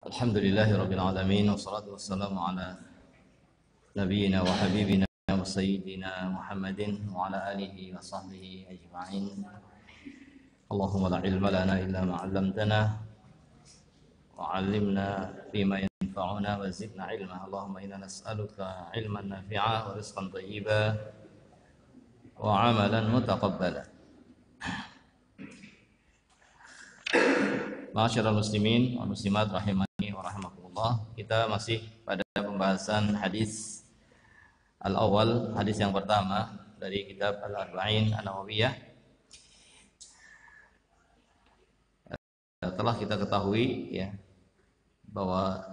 Alhamdulillahirabbil alamin wassalatu wassalamu ala nabiyyina wa habibina wa sayyidina Muhammadin wa ala alihi wa sahbihi ajma'in. Allahumma la ilma lana illa ma 'allamtana wa 'allimna bima yanfa'una wa zidna ilma. Allahumma inna nas'aluka ilman nafi'a wa rizqan thayyiba wa 'amalan mutaqabbala. Ma'asyiral muslimin wa muslimat rahimani wa rahmakumullah. Kita masih pada pembahasan hadis al-awwal, hadis yang pertama dari kitab Al-Arba'in An-Nawawiyah. Telah kita ketahui ya bahwa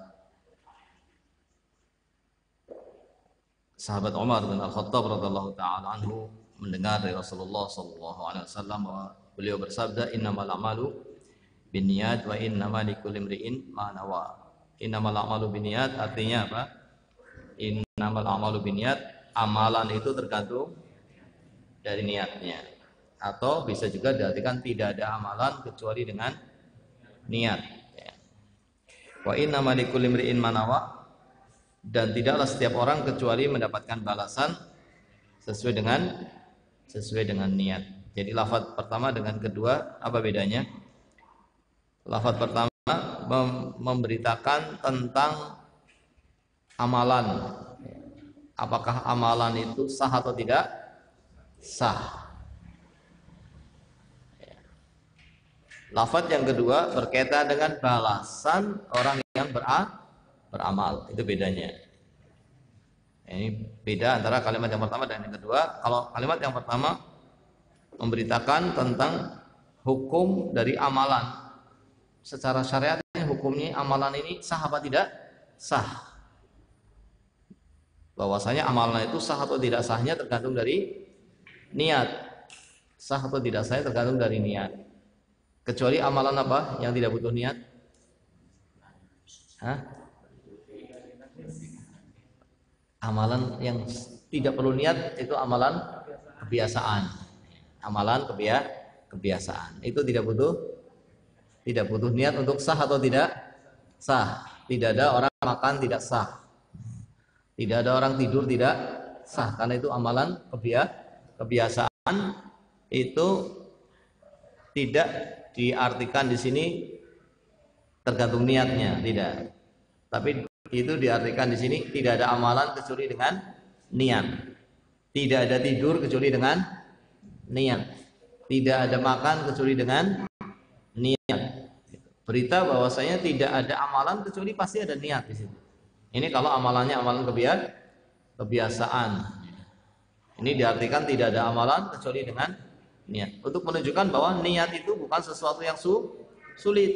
sahabat Umar bin Al-Khattab radhiyallahu taala anhu mendengar dari Rasulullah sallallahu alaihi wasallam bahwa beliau bersabda, innamal a'malu binniyat wa innama likulli imri'in ma nawa. Innamal a'malu binniyat artinya apa? Innamal a'malu binniyat, amalan itu tergantung dari niatnya. Atau bisa juga diartikan tidak ada amalan kecuali dengan niat. Wa innama likulli imri'in ma nawa, dan tidaklah setiap orang kecuali mendapatkan balasan sesuai dengan niat. Jadi lafaz pertama dengan kedua apa bedanya? Lafaz pertama memberitakan tentang amalan. Apakah amalan itu sah atau tidak sah. Lafaz yang kedua berkaitan dengan balasan orang yang beramal. Itu bedanya. Ini beda antara kalimat yang pertama dan yang kedua. Kalau kalimat yang pertama memberitakan tentang hukum dari amalan. Secara syariat hukumnya amalan ini sah apa tidak sah. Bahwasanya amalan itu sah atau tidak sahnya tergantung dari niat. Sah atau tidak sahnya tergantung dari niat. Kecuali amalan apa yang tidak butuh niat? Amalan yang tidak perlu niat itu amalan kebiasaan. Amalan kebiasaan. Itu tidak butuh niat untuk sah atau tidak sah. Tidak ada orang makan tidak sah. Tidak ada orang tidur tidak sah, karena itu amalan kebiasaan. Itu tidak diartikan di sini tergantung niatnya, tidak. Tapi itu diartikan di sini tidak ada amalan kecuali dengan niat. Tidak ada tidur kecuali dengan niat. Tidak ada makan kecuali dengan niat. Berita bahwasanya tidak ada amalan kecuali pasti ada niat di situ. Ini kalau amalannya amalan kebiasaan. Ini diartikan tidak ada amalan kecuali dengan niat. Untuk menunjukkan bahwa niat itu bukan sesuatu yang sulit.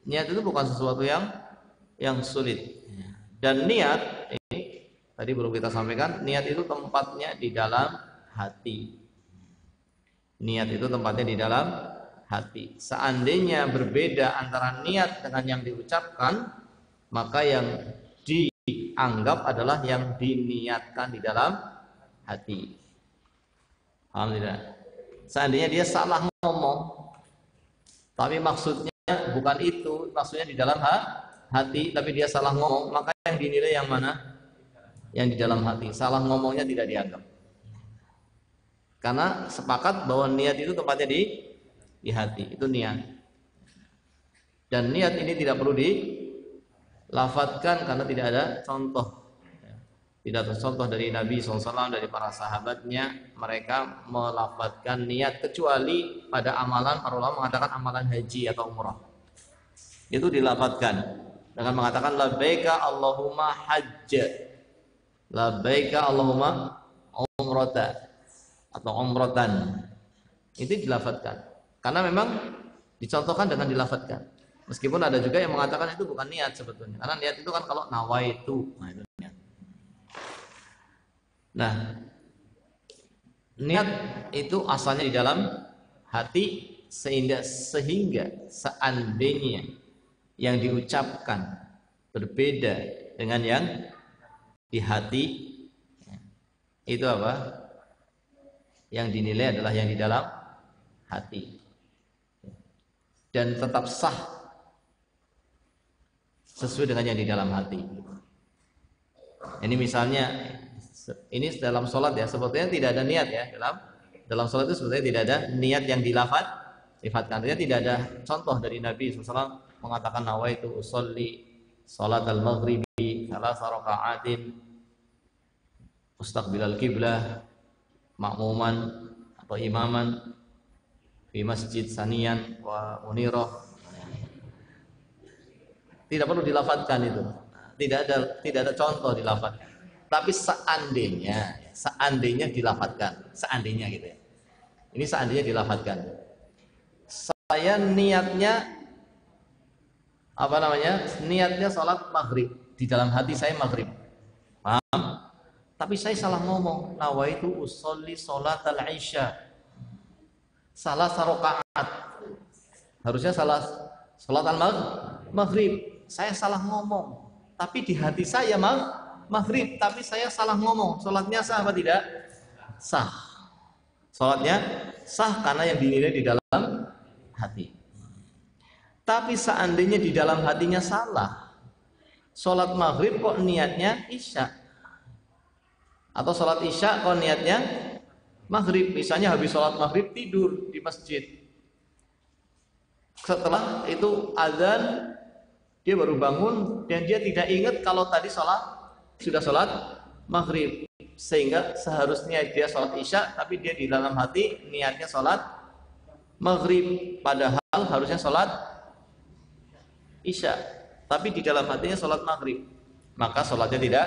Niat itu bukan sesuatu yang sulit. Dan niat ini tadi belum kita sampaikan, niat itu tempatnya di dalam hati. Niat itu tempatnya di dalam hati. Seandainya berbeda antara niat dengan yang diucapkan, maka yang dianggap adalah yang diniatkan di dalam hati. Alhamdulillah. Seandainya dia salah ngomong, tapi maksudnya bukan itu, maksudnya di dalam hati, tapi dia salah ngomong, maka yang dinilai yang mana? Yang di dalam hati. Salah ngomongnya tidak dianggap. Karena sepakat bahwa niat itu tempatnya di hati, itu niat. Dan niat ini tidak perlu dilafatkan karena tidak ada contoh. Tidak ada contoh dari Nabi SAW, dari para sahabatnya, mereka melafatkan niat kecuali pada amalan, para ulama mengatakan amalan haji atau umrah. Itu dilafatkan dengan mengatakan labbaika Allahumma hajj, labbaika Allahumma umrata atau umratan. Itu dilafatkan. Karena memang dicontohkan dengan dilafatkan. Meskipun ada juga yang mengatakan itu bukan niat sebetulnya. Karena niat itu kan kalau nawaitu, nah itu niat. Nah, niat itu asalnya di dalam hati, sehingga seandainya yang diucapkan berbeda dengan yang di hati, itu apa? Yang dinilai adalah yang di dalam hati. Dan tetap sah sesuai dengan yang di dalam hati. Ini misalnya, ini dalam sholat ya, sebetulnya tidak ada niat ya, dalam sholat itu sebetulnya tidak ada niat yang dilafatkan. Artinya tidak ada contoh dari Nabi SAW mengatakan nawaitu usolli sholat al-maghribi thalatha raka'atin mustaqbilal qiblah makmuman atau imaman di masjid saniyan wa munirah. Tidak perlu dilafatkan itu. Tidak ada contoh dilafatkan. Tapi seandainya dilafatkan, seandainya gitu ya. Ini seandainya dilafatkan. Saya niatnya niatnya sholat maghrib, di dalam hati saya maghrib, paham? Tapi saya salah ngomong, nawaitu usolli sholat al-isya, salah rakaat, harusnya salah sholat al-maghrib, saya salah ngomong, tapi di hati saya maghrib, tapi saya salah ngomong, sholatnya sah apa tidak? Sah. Sholatnya sah karena yang dinilai di dalam hati. Tapi seandainya di dalam hatinya salah, sholat maghrib kok niatnya isya, atau sholat isya kok niatnya maghrib. Misalnya habis sholat maghrib tidur di masjid, setelah itu azan dia baru bangun dan dia tidak ingat kalau tadi sudah sholat maghrib, sehingga seharusnya dia sholat isya tapi dia di dalam hati niatnya sholat maghrib, padahal harusnya sholat isya, tapi di dalam hatinya sholat maghrib, maka sholatnya tidak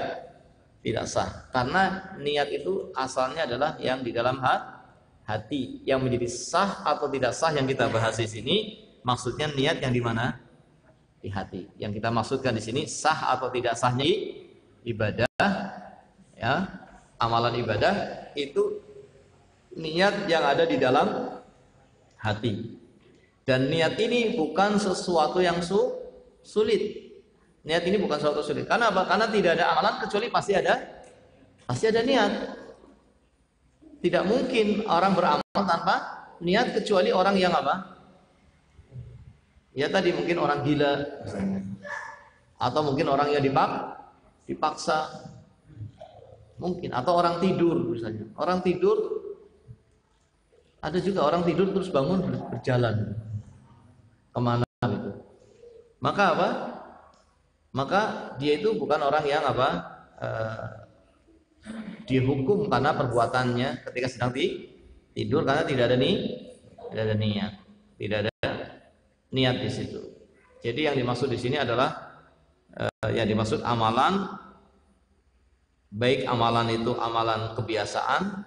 sah, karena niat itu asalnya adalah yang di dalam hati. Yang menjadi sah atau tidak sah yang kita bahas di sini maksudnya niat yang di mana? Di hati. Yang kita maksudkan di sini sah atau tidak sahnya ibadah, ya, amalan ibadah itu niat yang ada di dalam hati. Dan niat ini bukan sesuatu yang sulit. Niat ini bukan sesuatu sulit. Karena apa? Karena tidak ada amalan kecuali pasti ada niat. Tidak mungkin orang beramal tanpa niat, kecuali orang yang apa? Ya tadi mungkin orang gila misalnya. Atau mungkin orang yang dipaksa. Mungkin, atau orang tidur misalnya. Orang tidur, ada juga orang tidur terus bangun berjalan kemana gitu. Maka apa? Maka dia itu bukan orang yang dihukum karena perbuatannya ketika sedang tidur, karena tidak ada niat, tidak ada niat di situ. Jadi yang dimaksud di sini adalah yang dimaksud amalan, baik amalan itu amalan kebiasaan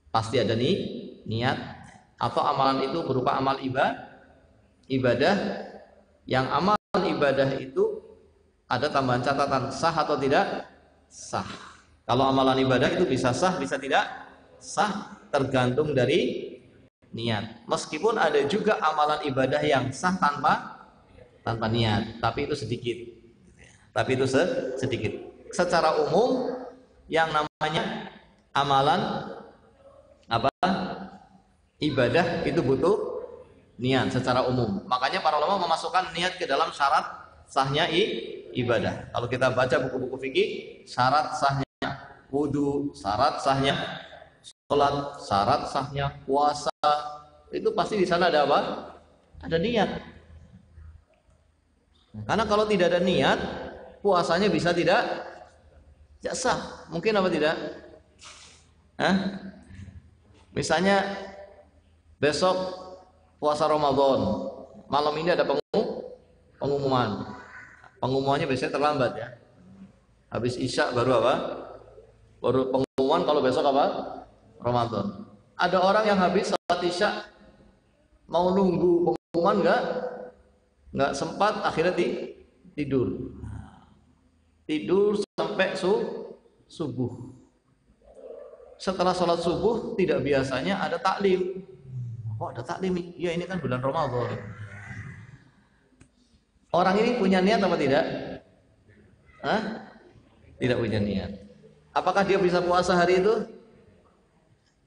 pasti ada niat, atau amalan itu berupa amal ibadah yang amal ibadah itu ada tambahan catatan sah atau tidak sah. Kalau amalan ibadah itu bisa sah, bisa tidak sah, tergantung dari niat. Meskipun ada juga amalan ibadah yang sah tanpa niat, tapi itu sedikit. Secara umum yang namanya amalan ibadah itu butuh niat secara umum. Makanya para ulama memasukkan niat ke dalam syarat sahnya ibadah. Kalau kita baca buku-buku fikih, syarat sahnya wudu, syarat sahnya sholat, syarat sahnya puasa, itu pasti di sana ada apa? Ada niat. Karena kalau tidak ada niat, puasanya bisa tidak sah. Mungkin apa tidak? Misalnya besok puasa Ramadan, malam ini ada pengumuman. Pengumumannya biasanya terlambat ya. Habis isya baru apa? Baru pengumuman kalau besok apa? Ramadan. Ada orang yang habis salat isya mau nunggu pengumuman nggak sempat, akhirnya tidur sampai subuh. Setelah sholat subuh tidak biasanya ada taklim. Oh ada taklim? Ya ini kan bulan Ramadan. Orang ini punya niat apa tidak? Tidak punya niat. Apakah dia bisa puasa hari itu?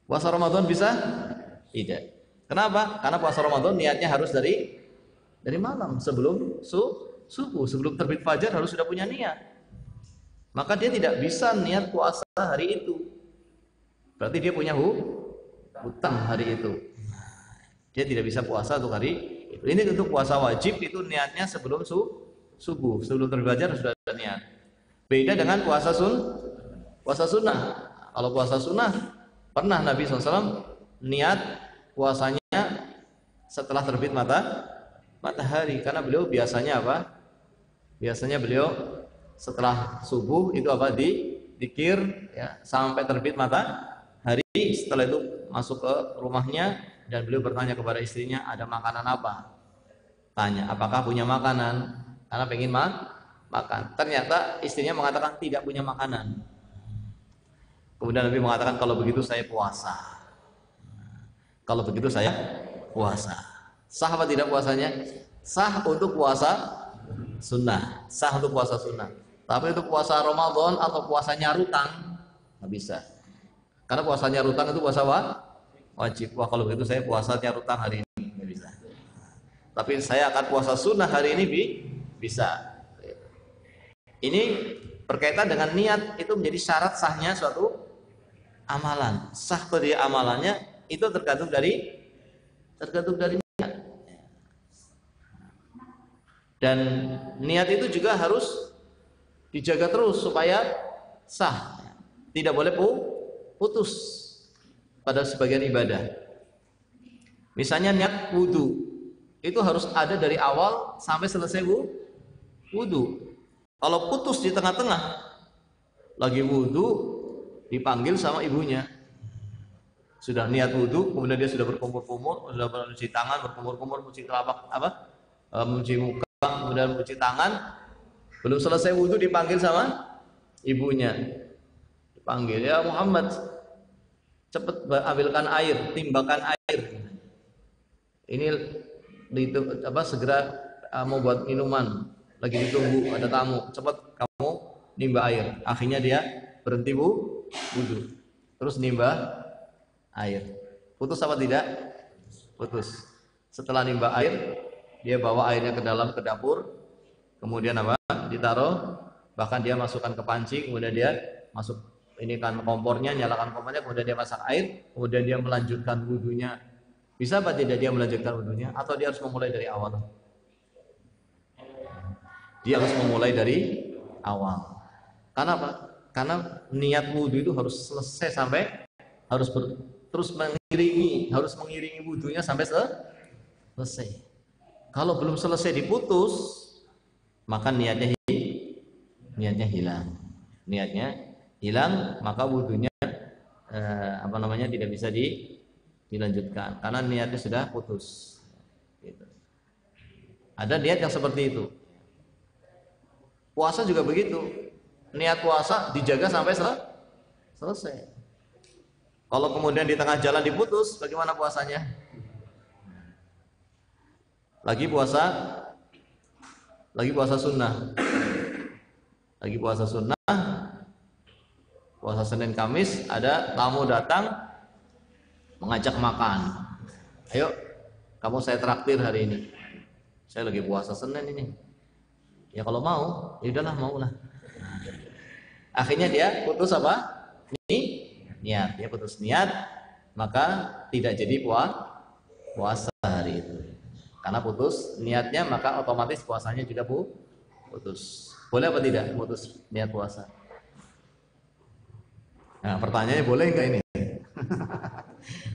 Puasa Ramadan bisa? Tidak. Kenapa? Karena puasa Ramadan niatnya harus dari malam sebelum subuh. Sebelum terbit fajar harus sudah punya niat. Maka dia tidak bisa niat puasa hari itu. Berarti dia punya hutang hari itu. Dia tidak bisa puasa untuk hari itu. Ini untuk puasa wajib itu niatnya sebelum subuh. Sebelum terbit fajar sudah ada niat. Beda dengan puasa sunnah. Kalau puasa sunnah, pernah Nabi SAW niat puasanya setelah terbit matahari, karena beliau biasanya apa? Biasanya beliau setelah subuh itu apa? Dikir ya, sampai terbit matahari. Setelah itu masuk ke rumahnya dan beliau bertanya kepada istrinya, ada makanan apa? Tanya, apakah punya makanan? Karena pengen makan. Ternyata istrinya mengatakan tidak punya makanan. Kemudian Nabi mengatakan, kalau begitu saya puasa. Kalau begitu saya puasa. Sah apa tidak puasanya? Sah untuk puasa sunnah. Sah untuk puasa sunnah. Tapi untuk puasa Ramadan atau puasa nyarutang nggak bisa. Karena puasa nyarutang itu puasa wajib. Wah, kalau begitu saya puasa nyarutang hari ini nggak bisa. Tapi saya akan puasa sunnah hari ini bisa. Ini berkaitan dengan niat, itu menjadi syarat sahnya suatu amalan. Sah atau dia amalannya itu tergantung dari niat. Dan niat itu juga harus dijaga terus supaya sah. Tidak boleh putus pada sebagian ibadah. Misalnya niat wudu, itu harus ada dari awal sampai selesai wudu. Kalau putus di tengah-tengah, lagi wudu dipanggil sama ibunya. Sudah niat wudu, kemudian dia sudah berkumur-kumur, sudah mencuci tangan, berkumur-kumur, mencuci telapak mencuci muka, kemudian mencuci tangan. Belum selesai wudu dipanggil sama ibunya. Dipanggil, ya Muhammad, cepat ambilkan air, timbakan air. Ini segera mau buat minuman. Lagi ditunggu, ada tamu, cepat kamu nimba air. Akhirnya dia berhenti wudu, terus nimba air. Putus apa tidak? Putus. Setelah nimba air, dia bawa airnya ke dapur, kemudian apa? Ditaruh, bahkan dia masukkan ke panci, kemudian dia masuk ini kan kompornya, nyalakan kompornya, kemudian dia masak air, kemudian dia melanjutkan wudunya. Bisa apa tidak dia melanjutkan wudunya? Atau dia harus memulai dari awal? Dia harus memulai dari awal. Karena apa? Karena niat wudu itu harus selesai sampai terus mengiringi wudunya sampai selesai. Kalau belum selesai diputus, maka niatnya hilang. Niatnya hilang, maka wudunya tidak bisa dilanjutkan karena niatnya sudah putus. Gitu. Ada niat yang seperti itu. Puasa juga begitu. Niat puasa dijaga sampai selesai. Kalau kemudian di tengah jalan diputus, bagaimana puasanya? Lagi puasa sunnah. Lagi puasa sunnah. Puasa Senin Kamis, ada tamu datang mengajak makan. Ayo, kamu saya traktir hari ini. Saya lagi puasa Senin ini. Ya kalau mau, ya udahlah maulah. Akhirnya dia putus apa? Niat. Dia putus niat, maka tidak jadi puasa hari itu. Karena putus niatnya, maka otomatis puasanya juga putus. Boleh apa tidak putus niat puasa? Nah, pertanyaannya boleh enggak ini?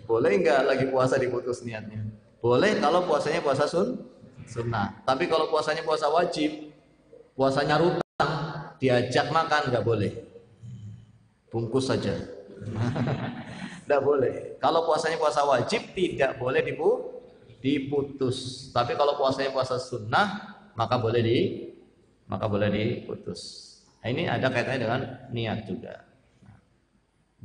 Boleh enggak lagi puasa diputus niatnya? Boleh kalau puasanya puasa sunnah. Tapi kalau puasanya puasa wajib, puasanya rutang, diajak makan enggak boleh. Bungkus saja. Enggak boleh. Kalau puasanya puasa wajib tidak boleh diputus. Tapi kalau puasanya puasa sunnah, maka boleh diputus. Nah, ini ada kaitannya dengan niat juga.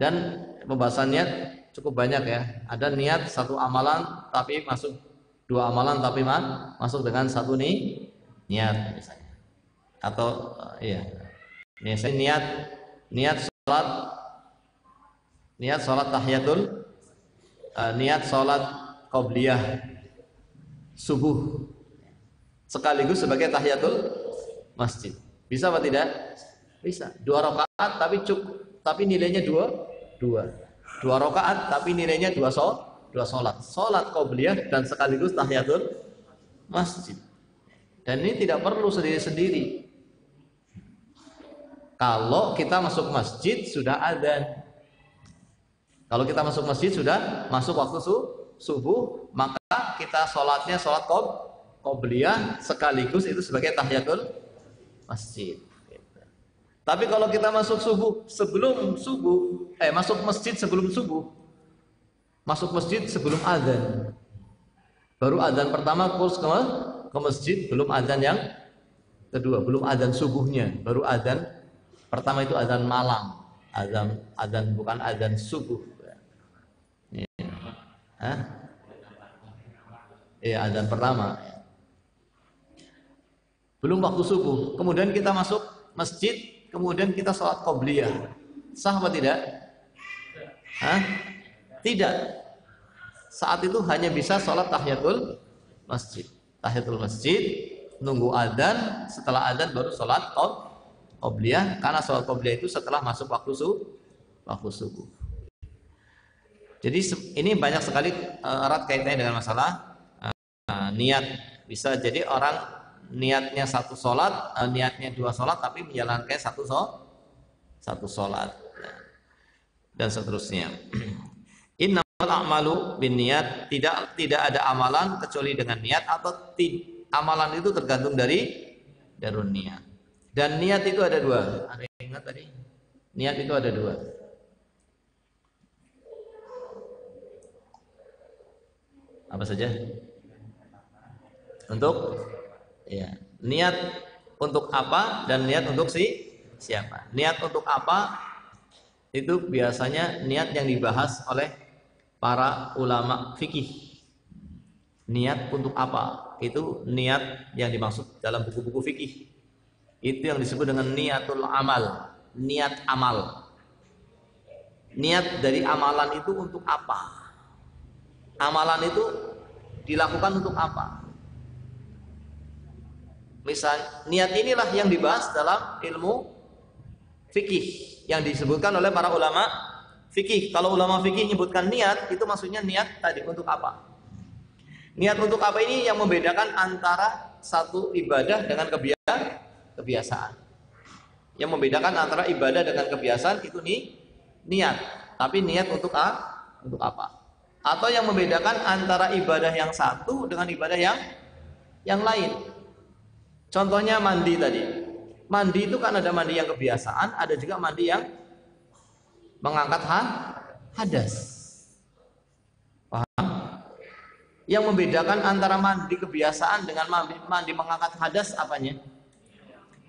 Dan pembahasan niat cukup banyak ya. Ada niat satu amalan tapi masuk dua amalan tapi masuk dengan satu niat misalnya. Atau misalnya niat salat tahiyatul niat salat qabliyah subuh sekaligus sebagai tahiyatul masjid. Bisa apa tidak? Bisa. 2 rakaat tapi cukup, tapi nilainya 2 rakaat tapi nilainya 2 salat. Salat qabliyah dan sekaligus tahiyatul masjid. Dan ini tidak perlu sendiri-sendiri. Kalau kita masuk masjid sudah adzan. Kalau kita masuk masjid sudah masuk waktu subuh, maka kita sholatnya sholat qobliyah sekaligus itu sebagai tahiyatul masjid. Tapi kalau kita masuk masuk masjid sebelum subuh, masuk masjid sebelum adzan, baru adzan pertama terus ke masjid, belum adzan yang kedua, belum adzan subuhnya, baru adzan pertama itu adzan malam, adzan bukan adzan subuh. Iya, adzan pertama. Belum waktu subuh. Kemudian kita masuk masjid, kemudian kita sholat qobliyah. Sah apa tidak? Tidak. Saat itu hanya bisa sholat tahiyatul masjid. Tahiyatul masjid, nunggu adzan, setelah adzan baru sholat qobliyah, karena sholat qobliyah itu setelah masuk waktu subuh. Jadi ini banyak sekali erat kaitannya dengan masalah niat. Bisa jadi orang niatnya satu sholat, niatnya 2 sholat, tapi menjalankan satu sholat dan seterusnya. Innamal a'malu binniyat, tidak ada amalan kecuali dengan niat, atau amalan itu tergantung dari niat. Dan niat itu ada 2. Ada yang ingat tadi? Niat itu ada 2. Apa saja? Untuk niat untuk apa dan niat untuk siapa. Niat untuk apa itu biasanya niat yang dibahas oleh para ulama fikih. Niat untuk apa? Itu niat yang dimaksud dalam buku-buku fikih. Itu yang disebut dengan niatul amal, niat amal. Niat dari amalan itu untuk apa? Amalan itu dilakukan untuk apa? Misal, niat inilah yang dibahas dalam ilmu fikih yang disebutkan oleh para ulama fikih. Kalau ulama fikih menyebutkan niat, itu maksudnya niat tadi untuk apa? Niat untuk apa ini yang membedakan antara satu ibadah dengan kebiasaan. Yang membedakan antara ibadah dengan kebiasaan itu niat. Tapi niat untuk apa? Atau yang membedakan antara ibadah yang satu dengan ibadah yang lain. Contohnya mandi tadi. Mandi itu kan ada mandi yang kebiasaan, ada juga mandi yang mengangkat hadas. Paham? Yang membedakan antara mandi kebiasaan dengan mandi mengangkat hadas apanya?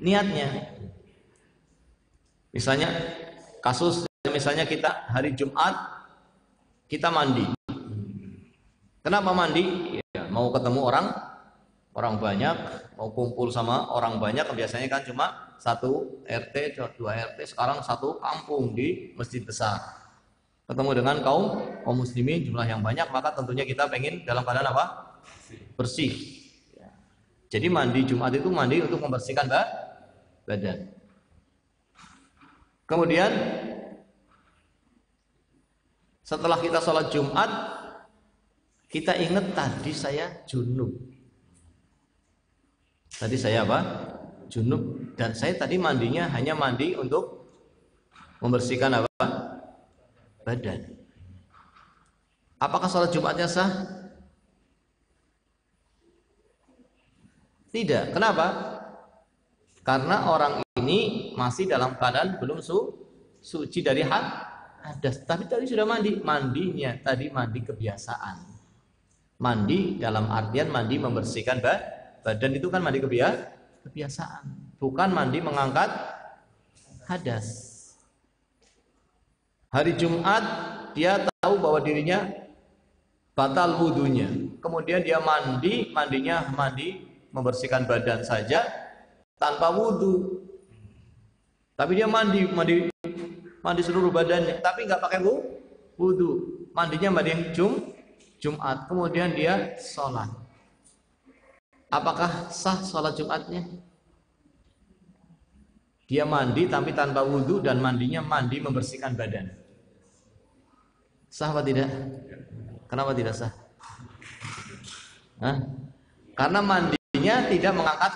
Niatnya. Misalnya kita hari Jumat kita mandi. Kenapa mandi? Ya, mau ketemu orang banyak, mau kumpul sama orang banyak. Biasanya kan cuma 1 RT, 2 RT, sekarang 1 kampung di masjid besar. Ketemu dengan kaum muslimin jumlah yang banyak, maka tentunya kita pengen dalam keadaan apa? Bersih. Jadi mandi Jumat itu mandi untuk membersihkan badan. Kemudian setelah kita sholat Jumat, kita ingat tadi saya junub. Tadi saya apa? Junub. Dan saya tadi mandinya hanya mandi untuk membersihkan apa? Badan. Apakah sholat Jumatnya sah? Tidak. Kenapa? Karena orang ini masih dalam keadaan belum suci dari hadas. Tapi tadi sudah mandi. Mandinya tadi mandi kebiasaan. Mandi dalam artian mandi membersihkan badan itu kan mandi kebiasaan, bukan mandi mengangkat hadas. Hari Jumat dia tahu bahwa dirinya batal wudunya, kemudian dia mandinya membersihkan badan saja tanpa wudu. Tapi dia mandi seluruh badannya, tapi nggak pakai wudu. Mandinya mandi yang Jumat, kemudian dia sholat. Apakah sah sholat Jumatnya? Dia mandi tapi tanpa wudhu dan mandinya mandi membersihkan badan. Sah apa tidak? Kenapa tidak sah? Hah? Karena mandinya tidak mengangkat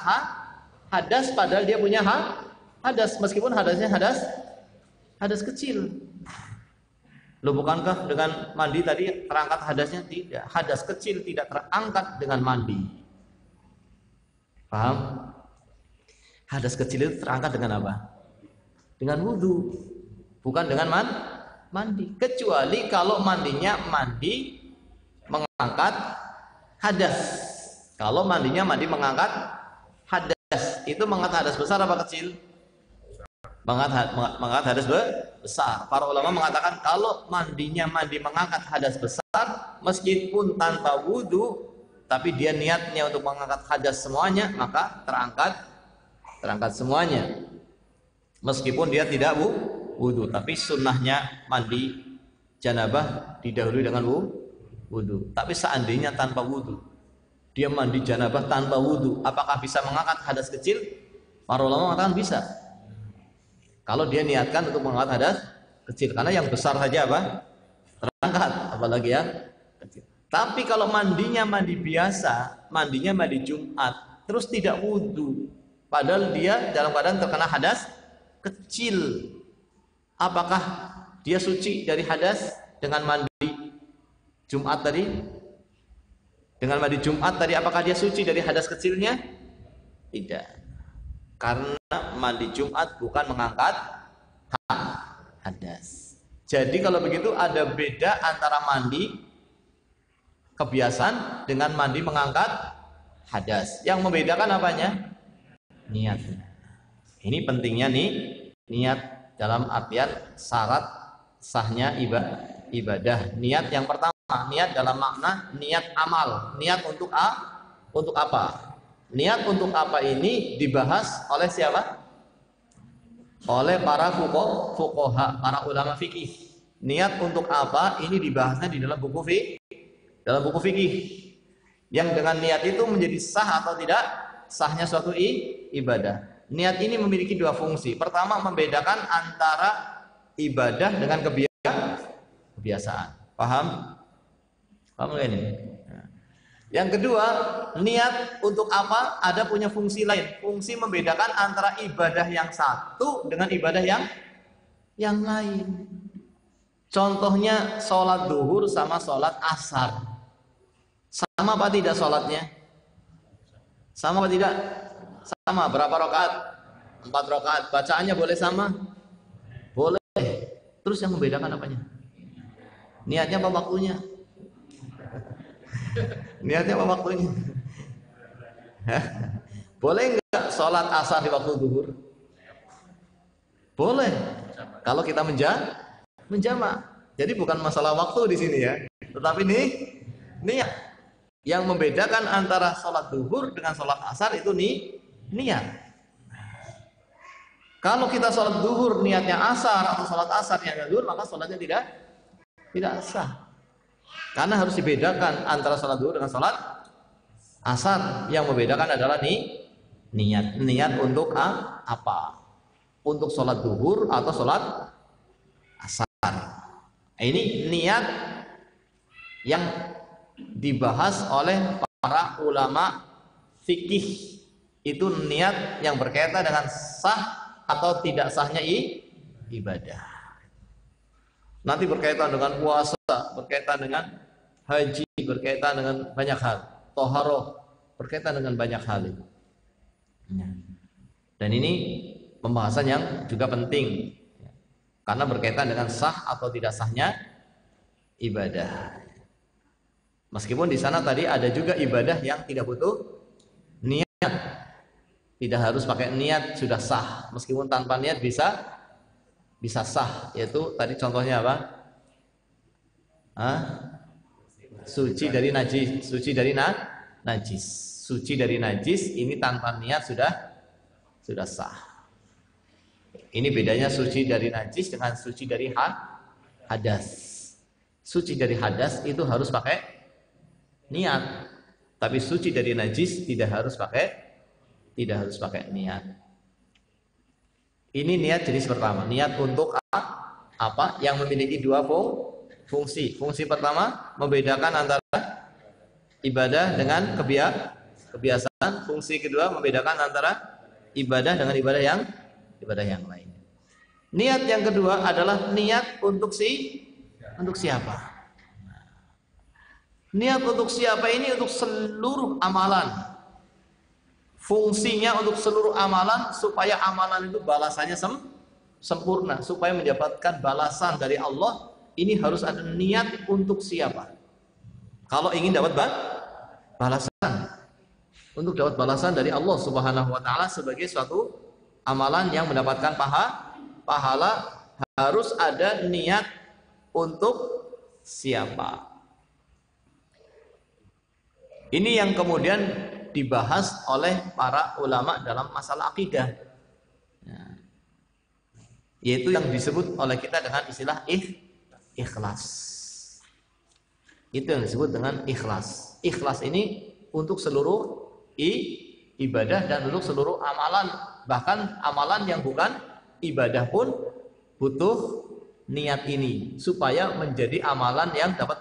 hadas, padahal dia punya hadas, meskipun hadasnya hadas kecil. Loh, bukankah dengan mandi tadi terangkat hadasnya? Tidak. Hadas kecil tidak terangkat dengan mandi. Paham? Hadas kecil itu terangkat dengan apa? Dengan wudhu, bukan dengan mandi. Kecuali kalau mandinya mandi mengangkat hadas. Kalau mandinya mandi mengangkat hadas, itu mengangkat hadas besar apa kecil? Mengangkat hadas besar. Para ulama mengatakan kalau mandinya mandi mengangkat hadas besar, meskipun tanpa wudhu, tapi dia niatnya untuk mengangkat hadas semuanya, maka terangkat semuanya. Meskipun dia tidak wudhu, tapi sunnahnya mandi janabah didahului dengan wudhu. Tapi seandainya tanpa wudhu, dia mandi janabah tanpa wudhu, apakah bisa mengangkat hadas kecil? Para ulama mengatakan bisa. Kalau dia niatkan untuk mengangkat hadas kecil, karena yang besar saja apa? Terangkat, apalagi yang kecil. Tapi kalau mandinya mandi biasa, mandinya mandi Jumat, terus tidak wudhu, padahal dia dalam keadaan terkena hadas kecil, apakah dia suci dari hadas dengan mandi Jumat tadi? Dengan mandi Jumat tadi, apakah dia suci dari hadas kecilnya? Tidak. Karena mandi Jumat bukan mengangkat hadas. Jadi kalau begitu ada beda antara mandi kebiasaan dengan mandi mengangkat hadas. Yang membedakan apanya? Niatnya. Ini pentingnya nih, niat dalam artian syarat sahnya ibadah. Niat yang pertama, niat dalam makna niat amal. Niat untuk apa? Niat untuk apa ini dibahas oleh siapa? Oleh para fuqaha, para ulama fikih. Niat untuk apa ini dibahasnya di dalam buku fikih. Yang dengan niat itu menjadi sah atau tidak sahnya suatu ibadah. Niat ini memiliki dua fungsi. Pertama, membedakan antara ibadah dengan kebiasaan. Paham? Paham nggak ini? Yang kedua, niat untuk apa? Ada punya fungsi lain. Fungsi membedakan antara ibadah yang satu dengan ibadah yang lain. Contohnya sholat duhur sama sholat asar. Sama apa tidak sholatnya? Sama apa tidak? Sama. Berapa rakaat? 4 rakaat. Bacaannya boleh sama? Boleh. Terus yang membedakan apanya? Niatnya apa waktunya? Niatnya apa waktunya? Boleh enggak sholat asar di waktu duhur? Boleh. Kalau kita menjamak. Jadi bukan masalah waktu di sini ya, tetapi niat. Yang membedakan antara sholat duhur dengan sholat asar itu niat. Kalau kita sholat duhur niatnya asar atau sholat asar niatnya duhur, maka sholatnya tidak sah. Karena harus dibedakan antara sholat duhur dengan sholat asar. Yang membedakan adalah niat. Niat untuk apa? Untuk sholat duhur atau sholat asar. Ini niat yang dibahas oleh para ulama fikih. Itu niat yang berkaitan dengan sah atau tidak sahnya ibadah. Nanti berkaitan dengan puasa, berkaitan dengan haji, berkaitan dengan banyak hal. Toharoh, berkaitan dengan banyak hal. Dan ini pembahasan yang juga penting, karena berkaitan dengan sah atau tidak sahnya ibadah. Meskipun di sana tadi ada juga ibadah yang tidak butuh niat, tidak harus pakai niat sudah sah. Meskipun tanpa niat bisa sah. Yaitu tadi contohnya apa? Suci dari najis. Suci dari najis ini tanpa niat sudah sah. Ini bedanya suci dari najis dengan suci dari hadas. Suci dari hadas itu harus pakai niat, tapi suci dari najis tidak harus pakai niat. Ini niat jenis pertama, niat untuk apa yang memiliki dua fungsi. Fungsi pertama membedakan antara ibadah dengan kebiasaan. Fungsi kedua membedakan antara ibadah dengan ibadah yang lain. Niat yang kedua adalah niat untuk siapa? Niat untuk siapa ini untuk seluruh amalan. Fungsinya untuk seluruh amalan supaya amalan itu balasannya sempurna, supaya mendapatkan balasan dari Allah. Ini harus ada niat untuk siapa? Kalau ingin dapat balasan, untuk dapat balasan dari Allah Subhanahu wa taala sebagai suatu amalan yang mendapatkan pahala, harus ada niat untuk siapa. Ini yang kemudian dibahas oleh para ulama dalam masalah akidah, yaitu yang disebut oleh kita dengan istilah ikhlas. Itu yang disebut dengan ikhlas. Ikhlas ini untuk seluruh ibadah dan untuk seluruh amalan. Bahkan amalan yang bukan ibadah pun butuh niat ini supaya menjadi amalan yang dapat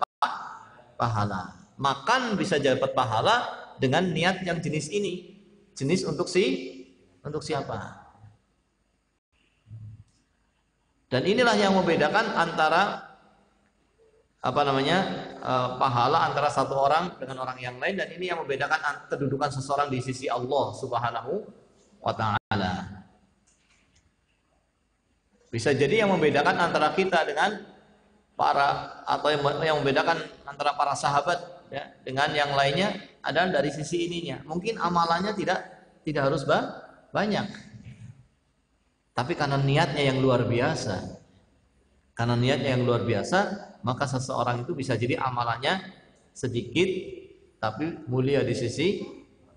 pahala. Makan bisa dapat pahala dengan niat yang jenis ini. Jenis untuk siapa? Dan inilah yang membedakan antara pahala antara satu orang dengan orang yang lain, dan ini yang membedakan kedudukan seseorang di sisi Allah Subhanahu wa taala. Bisa jadi yang membedakan antara kita dengan yang membedakan antara para sahabat ya dengan yang lainnya adalah dari sisi ininya. Mungkin amalannya tidak harus banyak. Tapi karena niatnya yang luar biasa. Karena niatnya yang luar biasa, maka seseorang itu bisa jadi amalannya sedikit tapi mulia di sisi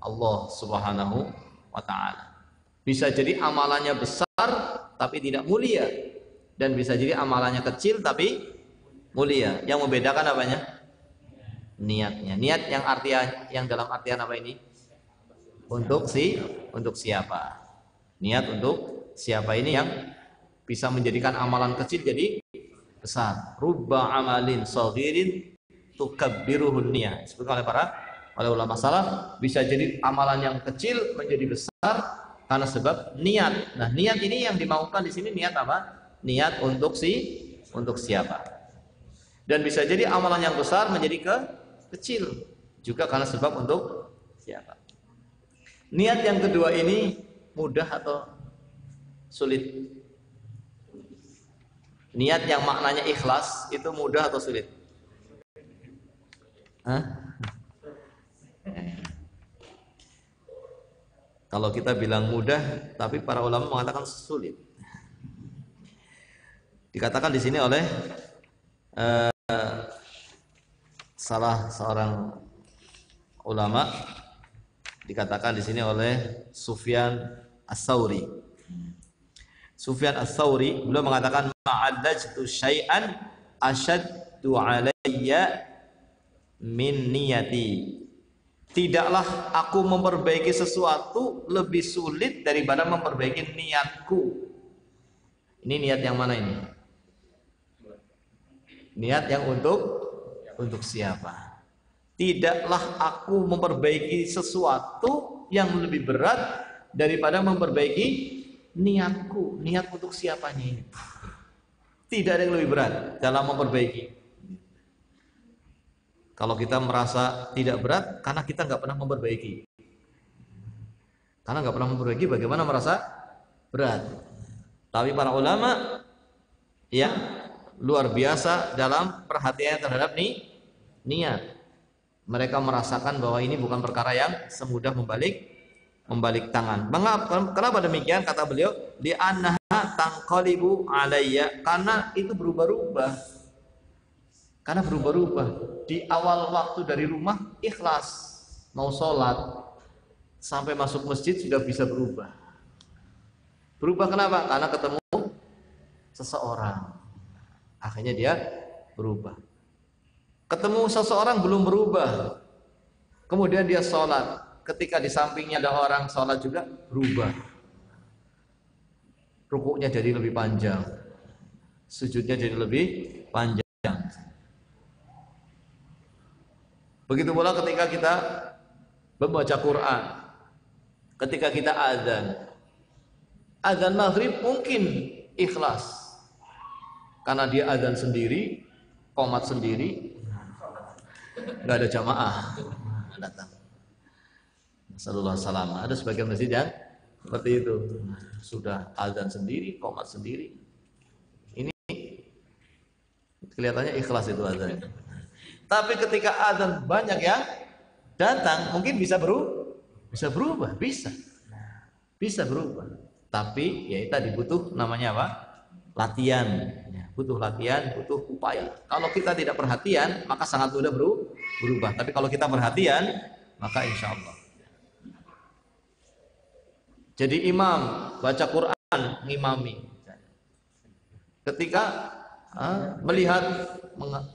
Allah Subhanahu wa taala. Bisa jadi amalannya besar tapi tidak mulia, dan bisa jadi amalannya kecil tapi mulia. Yang membedakan apanya? Niatnya. Niat yang dalam artian apa ini? Untuk siapa? Niat untuk siapa ini yang bisa menjadikan amalan kecil jadi besar. Rubba amalin saghirin tukabbiruhun niyah. Disebutkan oleh ulama salaf, bisa jadi amalan yang kecil menjadi besar karena sebab niat. Nah, niat ini yang dimaukan di sini niat apa? Niat untuk siapa? Dan bisa jadi amalan yang besar menjadi kecil juga karena sebab untuk siapa. Niat yang kedua ini mudah atau sulit? Niat yang maknanya ikhlas itu mudah atau sulit? Kalau kita bilang mudah, tapi para ulama mengatakan sulit. Dikatakan di sini oleh salah seorang ulama, dikatakan di sini oleh Sufyan Ats-Tsauri. Sufyan Ats-Tsauri beliau mengatakan ma'allajtu syai'an asyaddu 'alayya min niyati. Tidaklah aku memperbaiki sesuatu lebih sulit daripada memperbaiki niatku. Ini niat yang mana ini? Niat yang untuk siapa? Tidaklah aku memperbaiki sesuatu yang lebih berat daripada memperbaiki niatku. Niat untuk siapanya ini? Tidak ada yang lebih berat dalam memperbaiki. Kalau kita merasa tidak berat karena kita nggak pernah memperbaiki. Karena nggak pernah memperbaiki, bagaimana merasa berat? Tapi para ulama ya luar biasa dalam perhatian terhadap niat. Mereka merasakan bahwa ini bukan perkara yang semudah membalik tangan. Kenapa demikian? Kata beliau, li'annaha tanqalibu alayya, karena itu berubah-ubah. Karena berubah-ubah. Di awal waktu dari rumah ikhlas, mau sholat, sampai masuk masjid sudah bisa berubah. Berubah kenapa? Karena ketemu seseorang, akhirnya dia berubah. Ketemu seseorang belum berubah, kemudian dia sholat, ketika di sampingnya ada orang sholat juga berubah. rukuknya jadi lebih panjang, sujudnya jadi lebih panjang. Begitu pula ketika kita membaca Quran, ketika kita azan maghrib mungkin ikhlas karena dia azan sendiri, qomat sendiri, nggak ada jamaah datang. Sallallahu alaihi wasallam. Ada sebagian masjid yang seperti itu, sudah azan sendiri, qomat sendiri. Ini kelihatannya ikhlas itu azan. Tapi ketika azan banyak yang datang, mungkin bisa berubah, bisa berubah. Tapi ya tadi butuh namanya apa? Latihan. Ya, butuh latihan, butuh upaya. Kalau kita tidak perhatian, maka sangat mudah berubah. Tapi kalau kita perhatian, maka insya Allah. Jadi imam baca Quran, ngimami. Ketika melihat,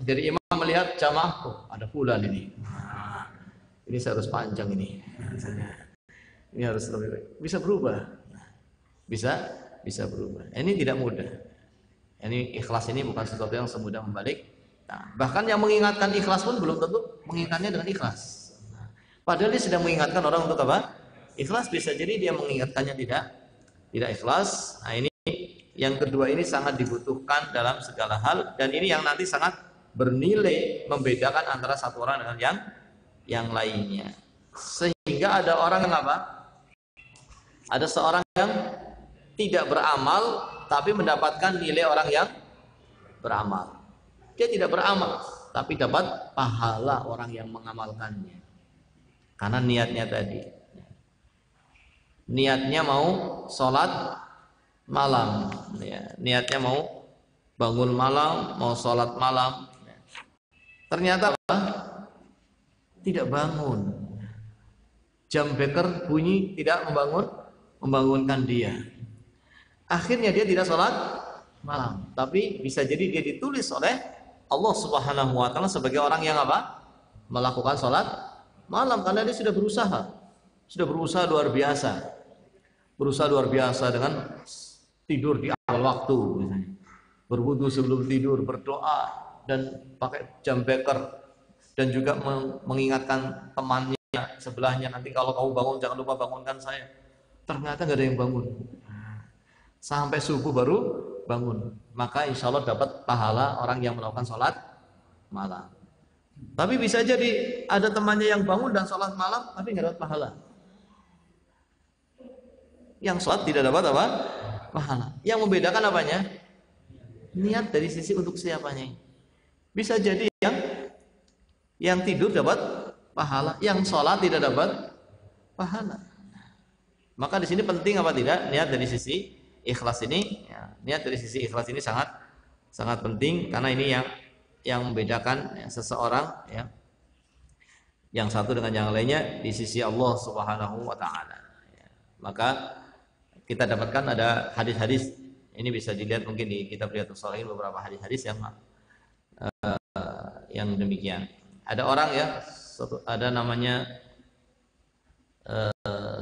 jadi imam melihat jamaah, oh, ada fulan ini. Ini saya harus panjang ini. Ini harus lebih baik. Bisa berubah. Bisa berubah. Ini tidak mudah. Ini ikhlas ini bukan sesuatu yang semudah membalik. Nah, bahkan yang mengingatkan ikhlas pun belum tentu mengingatnya dengan ikhlas. Padahal dia sedang mengingatkan orang untuk apa? Ikhlas. Bisa jadi dia mengingatkannya tidak ikhlas. Nah, ini yang kedua ini sangat dibutuhkan dalam segala hal, dan ini yang nanti sangat bernilai membedakan antara satu orang dengan yang lainnya. Sehingga ada orang yang apa? Ada seorang yang tidak beramal tapi mendapatkan nilai orang yang beramal. Dia tidak beramal tapi dapat pahala orang yang mengamalkannya. Karena niatnya tadi. Niatnya mau sholat malam, ya. Niatnya mau bangun malam, mau sholat malam. Ternyata apa? Tidak bangun. Jam beker bunyi tidak membangunkan dia. Akhirnya dia tidak sholat malam. Tapi bisa jadi dia ditulis oleh Allah Subhanahu wa Ta'ala sebagai orang yang apa? Melakukan sholat malam, karena dia sudah berusaha luar biasa. Berusaha luar biasa dengan tidur di awal waktu misalnya. Berwudu sebelum tidur, berdoa dan pakai jam beker, dan juga mengingatkan temannya sebelahnya, nanti kalau kamu bangun jangan lupa bangunkan saya. Ternyata nggak ada yang bangun. Sampai subuh baru bangun. Maka insya Allah dapat pahala orang yang melakukan sholat malam. Tapi bisa jadi ada temannya yang bangun dan sholat malam tapi nggak dapat pahala. Yang sholat tidak dapat apa? Pahala. Yang membedakan apanya? Niat dari sisi untuk siapanya. Bisa jadi yang tidur dapat pahala, yang sholat tidak dapat pahala. Maka di sini penting apa tidak? Niat dari sisi ikhlas ini, ya, niat dari sisi ikhlas ini sangat penting, karena ini yang membedakan ya, seseorang ya, yang satu dengan yang lainnya di sisi Allah Subhanahu wa Ta'ala. Ya. Maka kita dapatkan ada hadis-hadis, ini bisa dilihat mungkin di kitab Riyadhus Shalihin, beberapa hadis-hadis yang demikian. Ada orang ya, ada namanya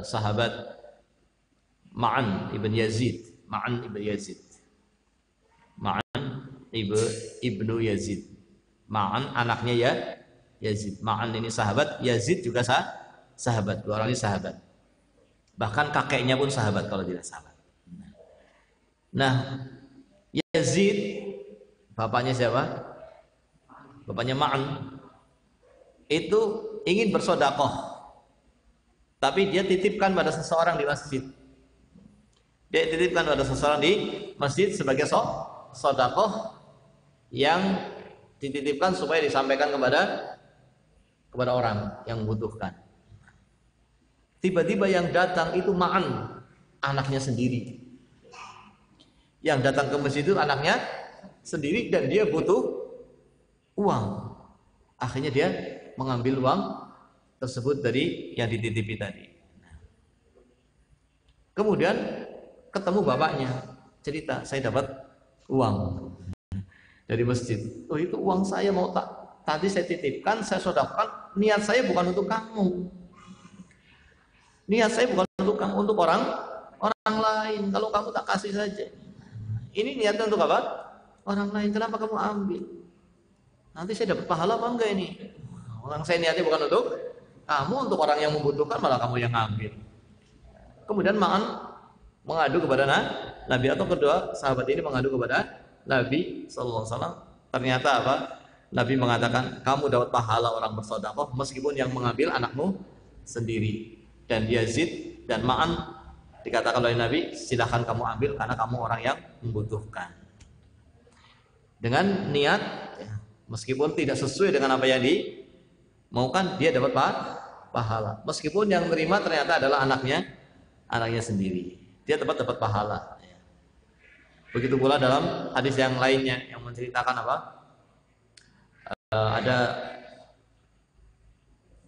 sahabat Ma'an ibn Yazid. Ma'an ibnu Yazid. Ma'an anaknya ya Yazid. Ma'an ini sahabat, Yazid juga sahabat. Dua orang ini sahabat. Bahkan kakeknya pun sahabat kalau tidak salah. Nah, Yazid bapaknya siapa? Bapaknya Ma'an itu ingin bersedekah, tapi dia titipkan pada seseorang di masjid. Dia titipkan pada seseorang di masjid sebagai sedekah yang dititipkan supaya disampaikan kepada orang yang membutuhkan. Tiba-tiba yang datang itu Ma'an, anaknya sendiri. Yang datang ke masjid itu anaknya sendiri dan dia butuh uang. Akhirnya dia mengambil uang tersebut dari yang dititipi tadi. Kemudian ketemu bapaknya, cerita, saya dapat uang dari masjid. Oh, itu uang saya mau tadi saya titipkan, saya sedekahkan. Niat saya bukan untuk kamu. Niat saya bukan untuk kamu, untuk orang lain. lain. Kalau kamu tak kasih saja. Ini niatnya untuk apa? Orang lain. Kenapa kamu ambil? Nanti saya dapat pahala apa enggak ini? Orang saya niatnya bukan untuk kamu, untuk orang yang membutuhkan, malah kamu yang ambil. Kemudian Ma'an mengadu kepada Nabi, atau kedua sahabat ini mengadu kepada Nabi sallallahu alaihi wasallam. Ternyata apa? Nabi mengatakan, kamu dapat pahala orang bersedekah meskipun yang mengambil anakmu sendiri. Dan Yazid dan Ma'an dikatakan oleh Nabi, silahkan kamu ambil karena kamu orang yang membutuhkan. Dengan niat, meskipun tidak sesuai dengan apa yang dimaukan, dia dapat pahala. Meskipun yang menerima ternyata adalah anaknya sendiri, dia dapat pahala. Begitu pula dalam hadis yang lainnya yang menceritakan apa? Ada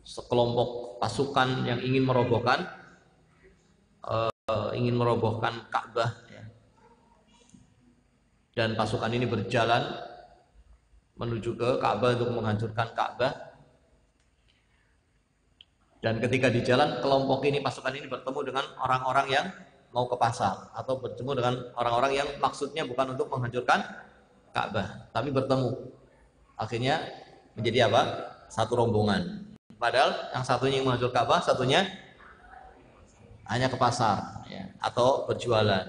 sekelompok pasukan yang ingin merobohkan Ka'bah, ya. Dan pasukan ini berjalan menuju ke Ka'bah untuk menghancurkan Ka'bah. Dan ketika di jalan, kelompok ini, pasukan ini bertemu dengan orang-orang yang mau ke pasar, atau bertemu dengan orang-orang yang maksudnya bukan untuk menghancurkan Ka'bah, tapi bertemu. Akhirnya menjadi apa? Satu rombongan. Padahal yang satunya yang menghancur Ka'bah, satunya hanya ke pasar, ya, atau berjualan.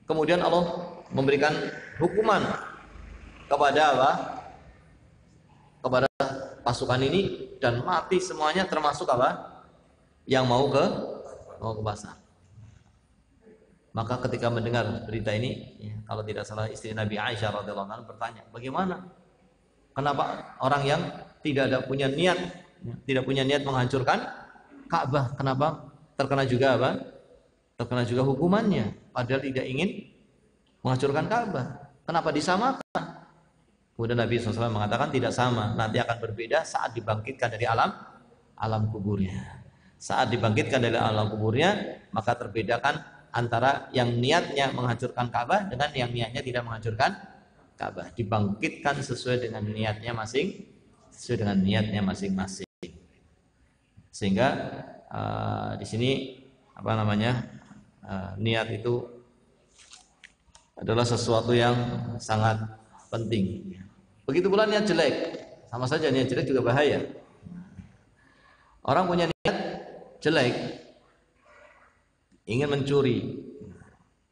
Kemudian Allah memberikan hukuman kepada apa? Kepada pasukan ini, dan mati semuanya, termasuk apa? Yang mau ke pasar. Maka ketika mendengar berita ini, ya, kalau tidak salah istri Nabi Aisyah radhiyallahu anha bertanya, bagaimana? Kenapa orang yang tidak punya niat menghancurkan Ka'bah, kenapa terkena juga apa? Terkena juga hukumannya, padahal tidak ingin menghancurkan Ka'bah. Kenapa disamakan? Kemudian Nabi SAW mengatakan tidak sama, nanti akan berbeda saat dibangkitkan dari alam kuburnya. Saat dibangkitkan dari alam kuburnya, maka terbedakan antara yang niatnya menghancurkan Ka'bah dengan yang niatnya tidak menghancurkan Ka'bah. Dibangkitkan sesuai dengan niatnya masing-masing. Sehingga di sini apa namanya, niat itu adalah sesuatu yang sangat penting. Begitu pula niat jelek, sama saja niat jelek juga bahaya. Orang punya niat jelek, ingin mencuri,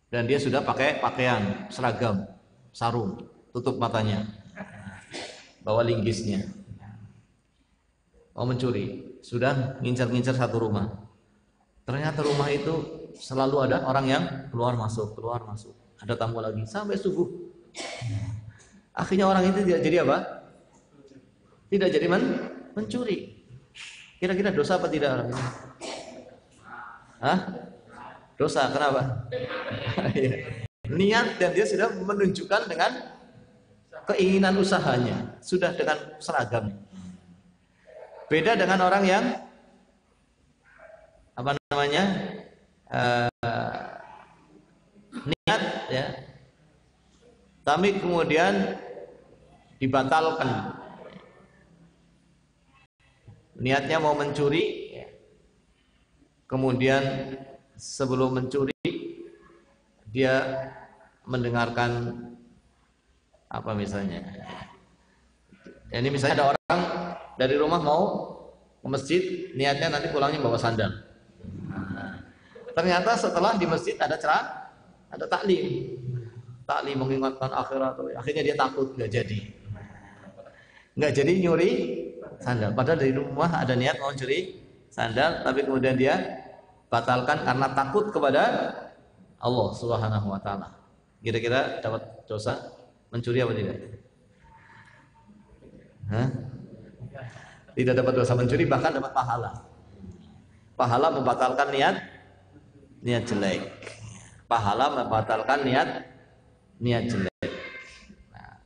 dan dia sudah pakai pakaian seragam, sarung, tutup matanya, bawa linggisnya, mau mencuri, sudah ngincar-ngincar satu rumah. Ternyata rumah itu selalu ada orang yang keluar masuk, ada tamu lagi sampai subuh. Akhirnya orang itu tidak jadi apa? Tidak jadi mencuri. Kira-kira dosa apa tidak orang ini? Hah? Dosa, kenapa? Niat, dan dia sudah menunjukkan dengan keinginan usahanya, sudah dengan seragam. Beda dengan orang yang apa namanya, niat, ya, tapi kemudian dibatalkan. Niatnya mau mencuri, kemudian sebelum mencuri dia mendengarkan apa misalnya. Ini misalnya ada orang dari rumah mau ke masjid, niatnya nanti pulangnya bawa sandal. Ternyata setelah di masjid ada taklim mengingatkan akhirat, akhirnya dia takut, nggak jadi nyuri sandal. Padahal dari rumah ada niat mau curi sandal, tapi kemudian dia batalkan karena takut kepada Allah Subhanahu wa taala. Kira-kira dapat dosa mencuri apa tidak? Hah? Tidak dapat dosa mencuri, bahkan dapat pahala. Pahala membatalkan niat jelek. Pahala membatalkan niat jelek. Nah,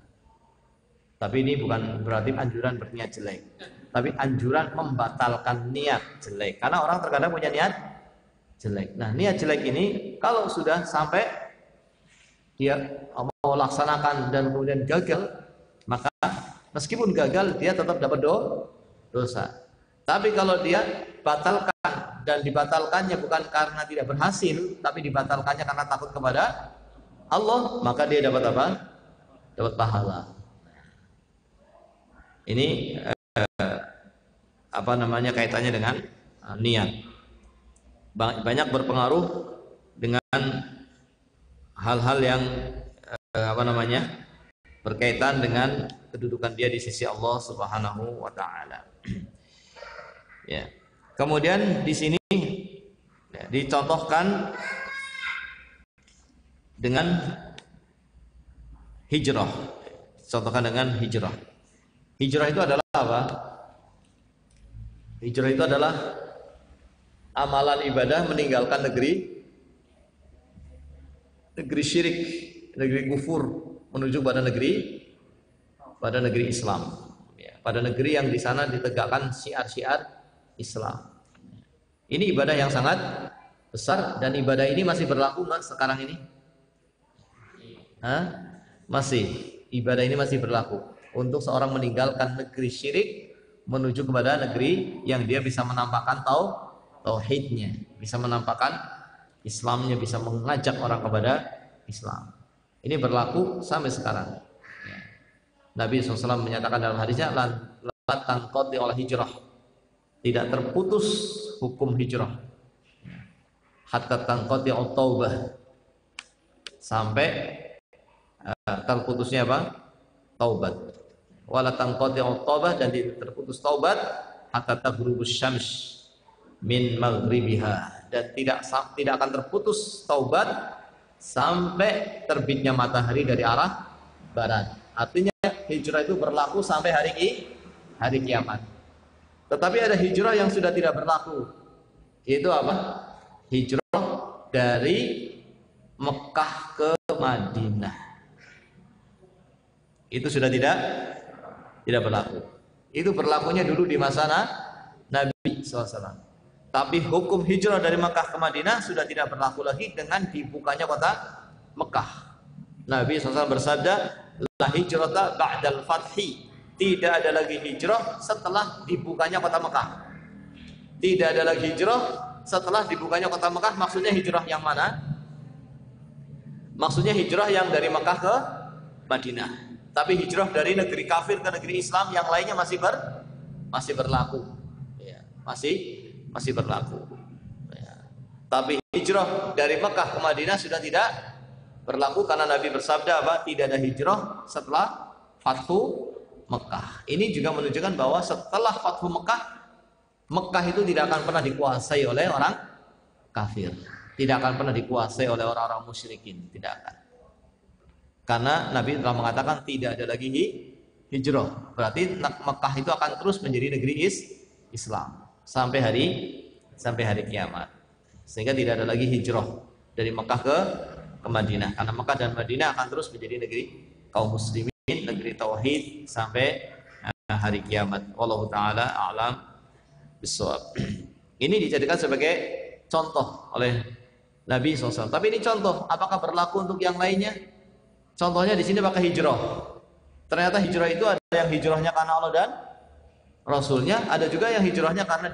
tapi ini bukan berarti anjuran berniat jelek, tapi anjuran membatalkan niat jelek. Karena orang terkadang punya niat jelek. Nah, niat jelek ini kalau sudah sampai dia mau laksanakan dan kemudian gagal, maka meskipun gagal dia tetap dapat dosa. Tapi kalau dia batalkan dan dibatalkannya bukan karena tidak berhasil, tapi dibatalkannya karena takut kepada Allah, maka dia dapat apa? Dapat pahala. Ini apa namanya, kaitannya dengan niat. Banyak berpengaruh dengan hal-hal yang apa namanya, berkaitan dengan kedudukan dia di sisi Allah Subhanahu wa taala. Ya. Kemudian di sini ya, dicontohkan dengan hijrah. Contohkan dengan hijrah. Hijrah itu adalah apa? Hijrah itu adalah amalan ibadah meninggalkan negeri syirik, negeri kufur, menuju pada negeri Islam. Ya, pada negeri yang di sana ditegakkan syiar-syiar Islam. Ini ibadah yang sangat besar, dan ibadah ini masih berlaku nggak sekarang ini? Masih. Ibadah ini masih berlaku untuk seorang meninggalkan negeri syirik menuju kepada negeri yang dia bisa menampakkan tauhidnya, bisa menampakkan Islamnya, bisa mengajak orang kepada Islam. Ini berlaku sampai sekarang. Ya. Nabi SAW menyatakan dalam hadisnya, la tanqati oleh hijrah, tidak terputus hukum hijrah, hatta tanqati taubah, sampai terputusnya apa? Taubat. Wala tanqati taubah, dan terputus taubat hatta taghrubus syams min maghribiha, dan tidak akan terputus taubat sampai terbitnya matahari dari arah barat. Artinya hijrah itu berlaku sampai hari kiamat. Tetapi ada hijrah yang sudah tidak berlaku. Yaitu apa? Hijrah dari Mekah ke Madinah. Itu sudah tidak berlaku. Itu berlakunya dulu di masa Nabi SAW. Tapi hukum hijrah dari Mekah ke Madinah sudah tidak berlaku lagi dengan dibukanya kota Mekah. Nabi SAW bersabda, la hijrata ba'dal fathi. Tidak ada lagi hijrah setelah dibukanya kota Mekah. Tidak ada lagi hijrah setelah dibukanya kota Mekah. Maksudnya hijrah yang mana? Maksudnya hijrah yang dari Mekah ke Madinah. Tapi hijrah dari negeri kafir ke negeri Islam yang lainnya masih berlaku. Ya, masih berlaku. Ya. Tapi hijrah dari Mekah ke Madinah sudah tidak berlaku karena Nabi bersabda apa? Tidak ada hijrah setelah Fathu Mekah. Ini juga menunjukkan bahwa setelah Fathu Mekah, Mekah itu tidak akan pernah dikuasai oleh orang kafir. Tidak akan pernah dikuasai oleh orang-orang musyrikin, tidak akan. Karena Nabi telah mengatakan tidak ada lagi hijrah. Berarti Mekah itu akan terus menjadi negeri Islam sampai hari kiamat. Sehingga tidak ada lagi hijrah dari Mekah ke Madinah. Karena Mekah dan Madinah akan terus menjadi negeri kaum muslimin, negeri tauhid sampai hari kiamat. Wallahu taala a'lam bissawab. Ini dijadikan sebagai contoh oleh Nabi SAW. Tapi ini contoh, apakah berlaku untuk yang lainnya? Contohnya di sini pakai hijrah. Ternyata hijrah itu ada yang hijrahnya karena Allah dan Rasulnya, ada juga yang hijrahnya karena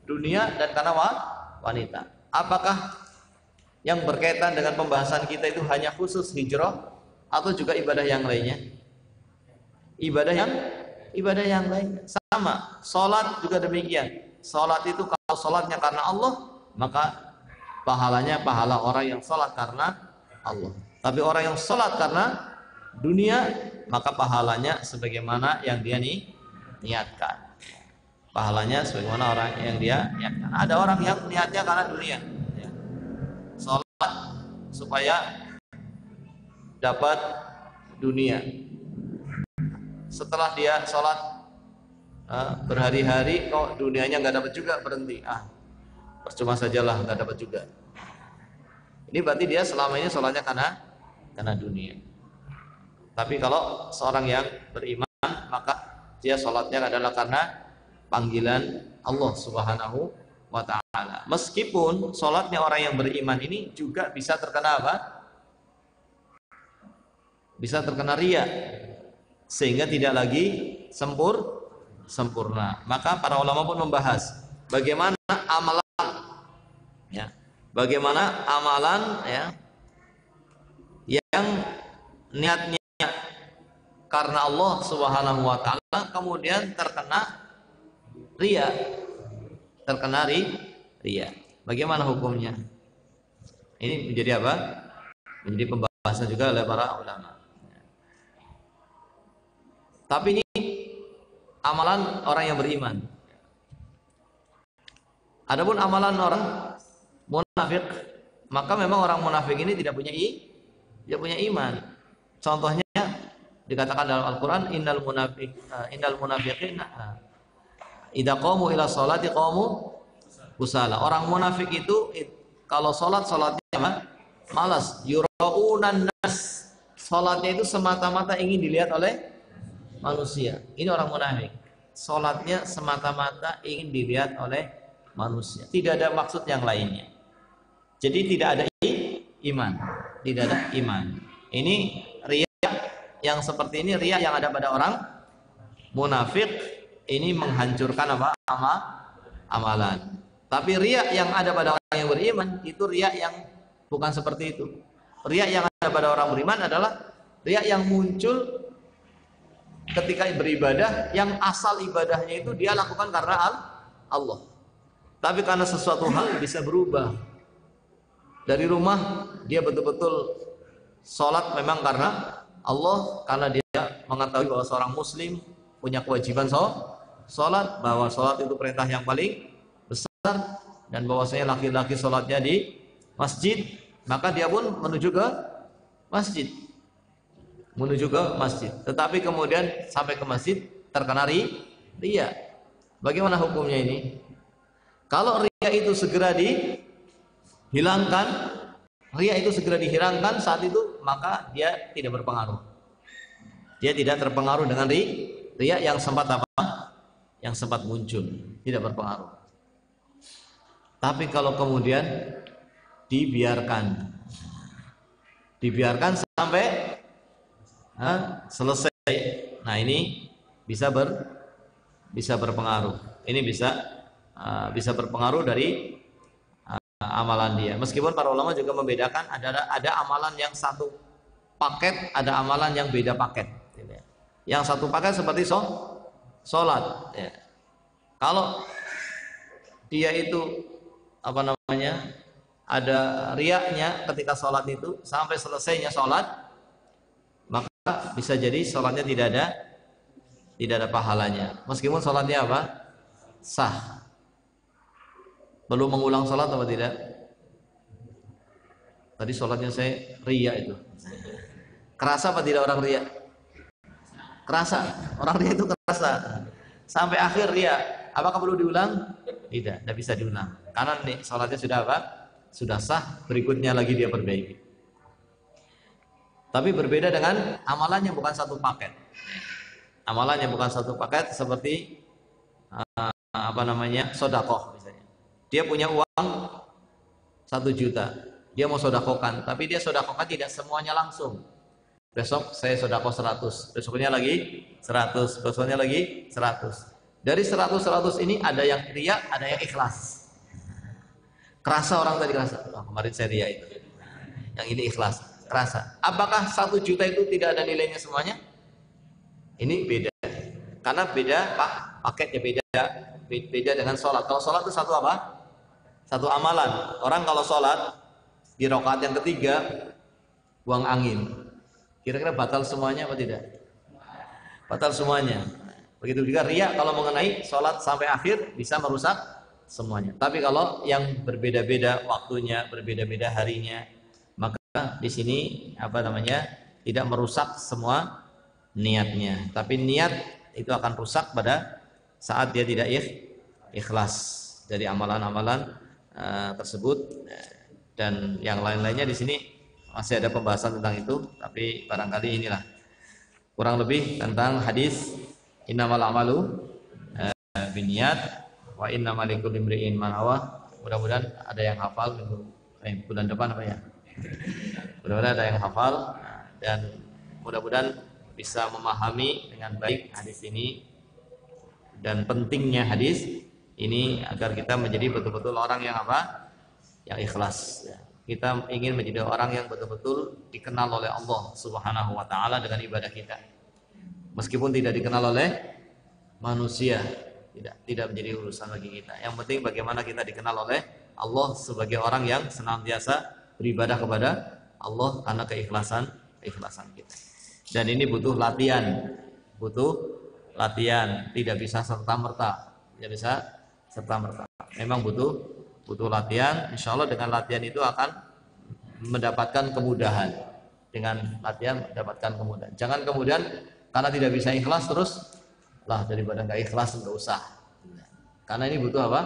dunia dan karena wanita. Apakah yang berkaitan dengan pembahasan kita itu hanya khusus hijrah atau juga ibadah yang lainnya? Ibadah yang lain sama. Salat juga demikian. Salat itu kalau salatnya karena Allah, maka pahalanya pahala orang yang salat karena Allah. Tapi orang yang salat karena dunia, maka pahalanya sebagaimana yang dia niatkan. Pahalanya sebagaimana orang yang dia niatkan. Ada orang yang niatnya karena dunia, salat supaya dapat dunia. Setelah dia salat berhari-hari, kok dunianya nggak dapat juga, berhenti. Percuma sajalah, nggak dapat juga. Ini berarti dia selama ini salatnya karena dunia. Tapi kalau seorang yang beriman, maka dia salatnya adalah karena panggilan Allah Subhanahu wa ta'ala. Meskipun salatnya orang yang beriman ini juga bisa terkena apa? Bisa terkena riya, sehingga tidak lagi sempurna. Maka para ulama pun membahas bagaimana amalan bagaimana amalan ya yang niatnya karena Allah Subhanahu wa taala kemudian terkena riya, riya. Bagaimana hukumnya? Ini menjadi apa? Menjadi pembahasan juga oleh para ulama. Tapi ini amalan orang yang beriman. Adapun amalan orang munafik, maka memang orang munafik ini tidak punya iman. Contohnya dikatakan dalam Al-Qur'an innal munafiqina idza qamu ila sholati qamu kusala. Orang munafik itu kalau salatnya apa? Malas. Yuraunan nas. Salatnya itu semata-mata ingin dilihat oleh manusia. Ini orang munafik. Salatnya semata-mata ingin dilihat oleh manusia. Tidak ada maksud yang lainnya. Jadi tidak ada iman. Tidak ada iman. Ini riya yang seperti ini, riya yang ada pada orang munafik, ini menghancurkan apa? Amalan. Tapi riya yang ada pada orang yang beriman itu riya yang bukan seperti itu. Riya yang ada pada orang beriman adalah riya yang muncul ketika beribadah, yang asal ibadahnya itu dia lakukan karena Allah. Tapi karena sesuatu hal bisa berubah. Dari rumah dia betul-betul sholat memang karena Allah, karena dia mengetahui bahwa seorang muslim punya kewajiban sholat, bahwa sholat itu perintah yang paling besar, dan bahwasanya laki-laki sholatnya di masjid, maka dia pun menuju ke masjid. Tetapi kemudian sampai ke masjid terkena riya. Bagaimana hukumnya ini? Kalau riya itu segera dihilangkan, saat itu maka dia tidak berpengaruh. Dia tidak terpengaruh dengan riya yang sempat muncul, tidak berpengaruh. Tapi kalau kemudian dibiarkan sampai selesai, nah ini bisa berpengaruh. Ini bisa berpengaruh dari amalan dia. Meskipun para ulama juga membedakan, ada amalan yang satu paket, ada amalan yang beda paket. Yang satu paket seperti sholat. Ya. Kalau dia itu ada riaknya ketika sholat itu sampai selesainya sholat, maka bisa jadi sholatnya tidak ada pahalanya. Meskipun sholatnya apa? Sah. Perlu mengulang sholat atau tidak? Tadi sholatnya saya riya itu. Kerasa apa tidak orang riya? Kerasa. Orang riya itu kerasa. Sampai akhir riya. Apakah perlu diulang? Tidak bisa diulang. Karena nih sholatnya sudah apa? Sudah sah. Berikutnya lagi dia perbaiki. Tapi berbeda dengan amalannya bukan satu paket. Amalannya bukan satu paket seperti sedekah misalnya. Dia punya uang 1 juta, dia mau sedekahkan, tapi dia sedekahkan tidak semuanya langsung. Besok saya sedekah 100, besoknya lagi 100, besoknya lagi 100. Dari 100 ini ada yang riya, ada yang ikhlas. Kerasa orang tadi kerasa, kemarin saya riya itu. Yang ini ikhlas, kerasa. Apakah 1 juta itu tidak ada nilainya semuanya? Ini beda. Karena beda paketnya beda dengan sholat. Kalau sholat itu satu apa? Satu amalan. Orang kalau sholat di rakaat yang ketiga buang angin, kira-kira batal semuanya apa tidak? Batal semuanya. Begitu juga riya, kalau mengenai sholat sampai akhir bisa merusak semuanya. Tapi kalau yang berbeda-beda waktunya, berbeda-beda harinya, maka di sini tidak merusak semua niatnya. Tapi niat itu akan rusak pada saat dia tidak ikhlas dari amalan-amalan tersebut, dan yang lain-lainnya di sini masih ada pembahasan tentang itu, tapi barangkali inilah kurang lebih tentang hadis innamal a'malu binniyat wa innamal likulli imri'in ma nawa. Mudah-mudahan ada yang hafal bulan depan apa ya? Mudah-mudahan ada yang hafal dan mudah-mudahan bisa memahami dengan baik hadis ini dan pentingnya hadis ini agar kita menjadi betul-betul orang yang yang ikhlas. Ya. Kita ingin menjadi orang yang betul-betul dikenal oleh Allah Subhanahu wa taala dengan ibadah kita. Meskipun tidak dikenal oleh manusia, tidak menjadi urusan bagi kita. Yang penting bagaimana kita dikenal oleh Allah sebagai orang yang senantiasa beribadah kepada Allah karena keikhlasan kita. Dan ini butuh latihan, tidak bisa serta-merta, Memang butuh latihan. Insya Allah dengan latihan itu akan mendapatkan kemudahan. Jangan kemudian karena tidak bisa ikhlas terus daripada nggak ikhlas nggak usah. Karena ini butuh apa?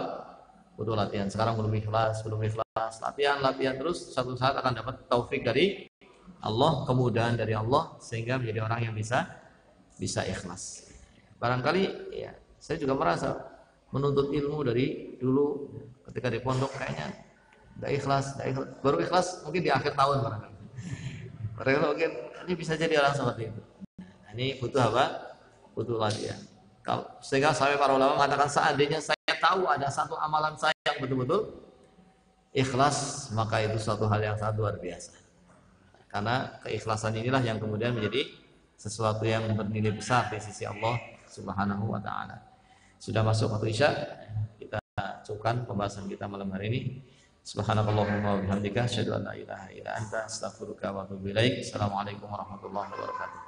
Butuh latihan. Sekarang belum ikhlas, latihan terus, satu saat akan dapat taufik dari Allah, kemudahan dari Allah, sehingga menjadi orang yang bisa ikhlas. Barangkali ya, saya juga merasa menuntut ilmu dari dulu ketika di pondok kayaknya nggak ikhlas. Baru ikhlas mungkin di akhir tahun barangkali. Mungkin ini bisa jadi orang seperti itu. Nah, ini butuh apa? Butuh latihan. Sehingga sampai para ulama mengatakan, seandainya saya tahu ada satu amalan saya yang betul-betul ikhlas, maka itu suatu hal yang sangat luar biasa. Karena keikhlasan inilah yang kemudian menjadi sesuatu yang bernilai besar di sisi Allah Subhanahu wa taala. Sudah masuk waktu Isya, kita cukupkan pembahasan kita malam hari ini. Subhanakallahumma wa bihamdika asyhadu an la ilaha illa anta astaghfiruka wa atubu ilaik. Assalamualaikum warahmatullahi wabarakatuh.